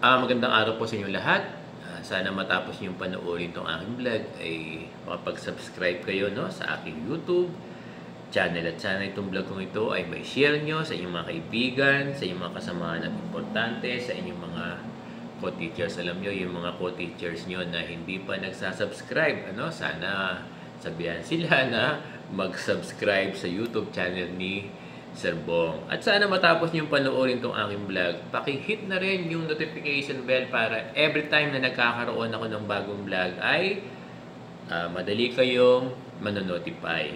Magandang araw po sa inyo lahat. Sana matapos niyong panoorin itong aking vlog ay makapag-subscribe kayo sa aking YouTube channel. At sana itong vlog kong ito ay may share nyo sa inyong mga kaibigan, sa inyong mga kasamahan at importante, sa inyong mga co-teachers. Alam nyo, yung mga co-teachers nyo na hindi pa nagsasubscribe, sana sabihan sila na mag-subscribe sa YouTube channel ni Sir Bong. At sana matapos niyong panoorin itong aking vlog, paki-hit na rin yung notification bell para every time na nagkakaroon ako ng bagong vlog ay madali kayong manonotify.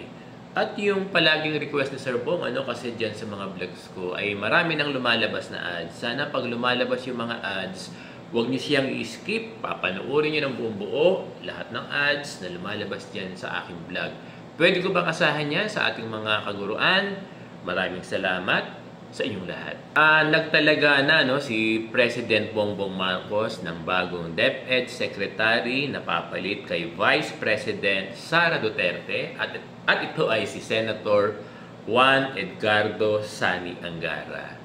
At yung palaging request ni Sir Bong, kasi dyan sa mga vlogs ko ay marami nang lumalabas na ads. Sana pag lumalabas yung mga ads, huwag niyo siyang i-skip. Papanoorin niyo ng buong buo lahat ng ads na lumalabas dyan sa aking vlog. Pwede ko bang asahan yan sa ating mga kaguruan? Maraming salamat sa inyong lahat. Nagtalaga na si President Bongbong Marcos ng bagong DepEd Secretary na papalit kay Vice President Sara Duterte at ito ay si Senator Juan Edgardo Sani Angara.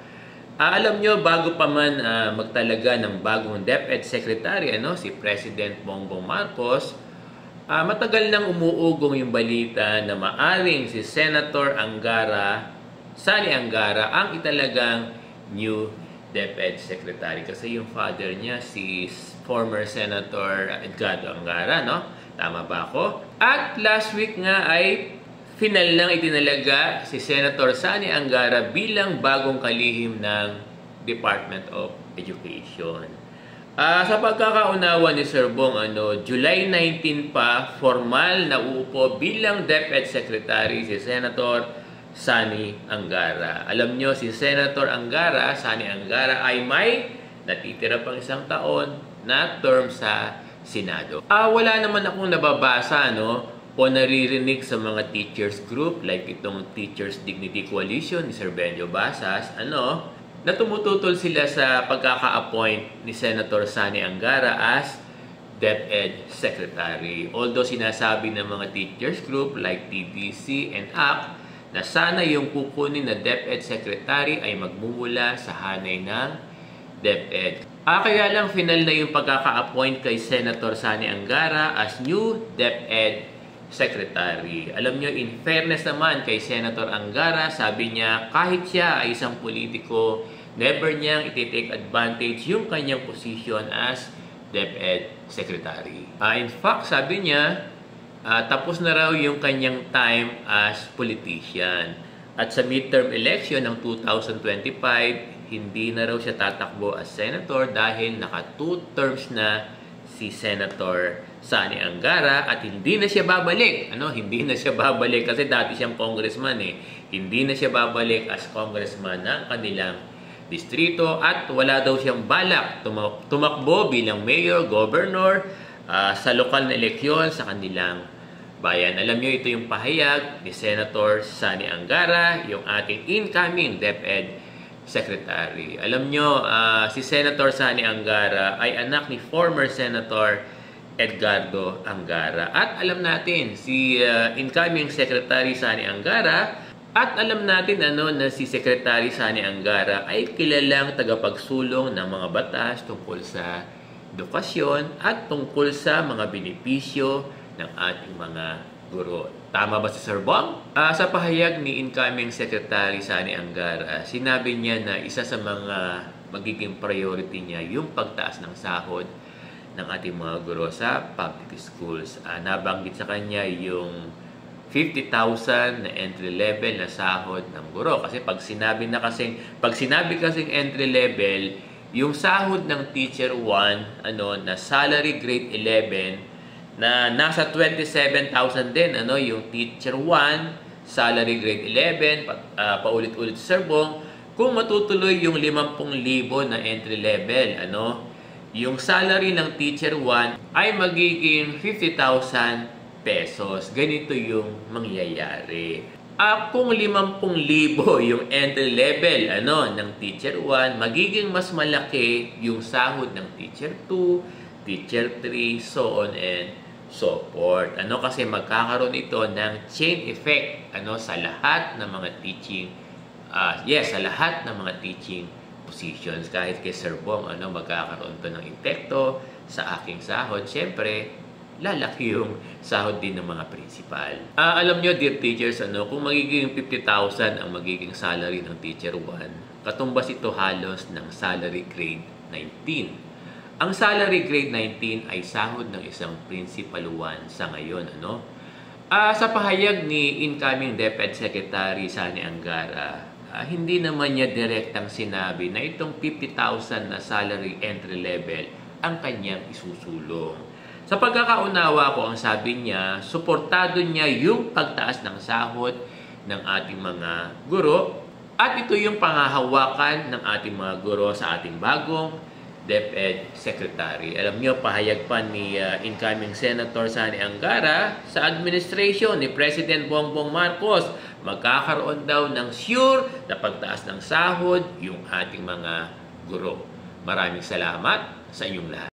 Alam nyo, bago pa man magtalaga ng bagong DepEd Secretary si President Bongbong Marcos, matagal nang umuugong yung balita na maaring si Senator Sani Angara ang italagang new DepEd Secretary. Kasi yung father niya, si former Senator Edgardo Angara, Tama ba ako? At last week nga ay final lang itinalaga si Senator Sani Angara bilang bagong kalihim ng Department of Education. Sa pagkakaunawa ni Sir Bong, July 19 pa, formal na uupo bilang DepEd Secretary si Senator Sani Angara. Alam nyo, si Senator Sani Angara ay may natitira pang isang taon na term sa Senado. Wala naman akong nababasa o naririnig sa mga teachers group like itong Teachers Dignity Coalition ni Sir Benjo Basas, na tumututol sila sa pagkaka-appoint ni Senator Sani Angara as DepEd Secretary. Although sinasabi ng mga teachers group like TTC and ACT na sana yung kukunin na DepEd Secretary ay magmumula sa hanay ng DepEd. Kaya lang final na yung pagkaka-appoint kay Senator Sani Angara as new DepEd Secretary. Alam nyo, in fairness naman kay Senator Angara, sabi niya kahit siya ay isang politiko, never niyang iti-take advantage yung kanyang position as DepEd Secretary. In fact, sabi niya, tapos na raw yung kanyang time as politician. At sa midterm election ng 2025, hindi na raw siya tatakbo as senator dahil naka 2 terms na si Senator Sani Angara at hindi na siya babalik. Hindi na siya babalik kasi dati siyang congressman Hindi na siya babalik as congressman ng kanilang distrito at wala daw siyang balak tumakbo bilang mayor, governor sa lokal na eleksyon sa kanilang bayan. Alam nyo, ito yung pahayag ni Senator Sani Angara, yung ating incoming DepEd Secretary. Alam nyo, si Senator Sani Angara ay anak ni former Senator Edgardo Angara. At alam natin, si incoming Secretary Sani Angara, at alam natin na si Secretary Sani Angara ay kilalang tagapagsulong ng mga batas tungkol sa edukasyon at tungkol sa mga benepisyo ng ating mga guro. Tama ba si Sir Bong? Sa pahayag ni incoming Secretary Sani Angara, sinabi niya na isa sa mga magiging priority niya yung pagtaas ng sahod ng ating mga guro sa public schools. Nabanggit sa kanya yung 50,000 na entry level na sahod ng guro. Kasi pag sinabi kasing entry level, yung sahod ng teacher 1, na salary grade 11, na nasa 27,000 din, yung teacher 1, salary grade 11, paulit-ulit Sir Bong, kung matutuloy yung 50,000 na entry level, yung salary ng teacher 1 ay magiging 50,000 pesos. Ganito yung mangyayari. Kung 50,000 yung entry level ng teacher 1, magiging mas malaki yung sahod ng teacher 2, teacher 3, so on and so forth. Kasi magkakaroon ito ng chain effect sa lahat ng mga teaching sa lahat ng mga teaching positions. Kahit kay Sir Bong, magkakaroon to ng epekto sa aking sahod. Siyempre, lalaki yung sahod din ng mga principal. Alam nyo, dear teachers, kung magiging 50,000 ang magiging salary ng Teacher 1, katumbas ito halos ng salary grade 19. Ang salary grade 19 ay sahod ng isang Principal 1 sa ngayon. Sa pahayag ni incoming DepEd Secretary Sani Angara, hindi naman niya direktang sinabi na itong 50,000 na salary entry level ang kanyang isusulong. Sa pagkakaunawa ko, ang sabi niya, suportado niya yung pagtaas ng sahod ng ating mga guro at ito yung pangahawakan ng ating mga guro sa ating bagong DepEd Secretary. Alam niyo, pahayag pa ni incoming Senator Sani Angara sa administration ni President Bongbong Marcos, magkakaroon daw ng sure na pagtaas ng sahod yung ating mga guro. Maraming salamat sa inyong lahat.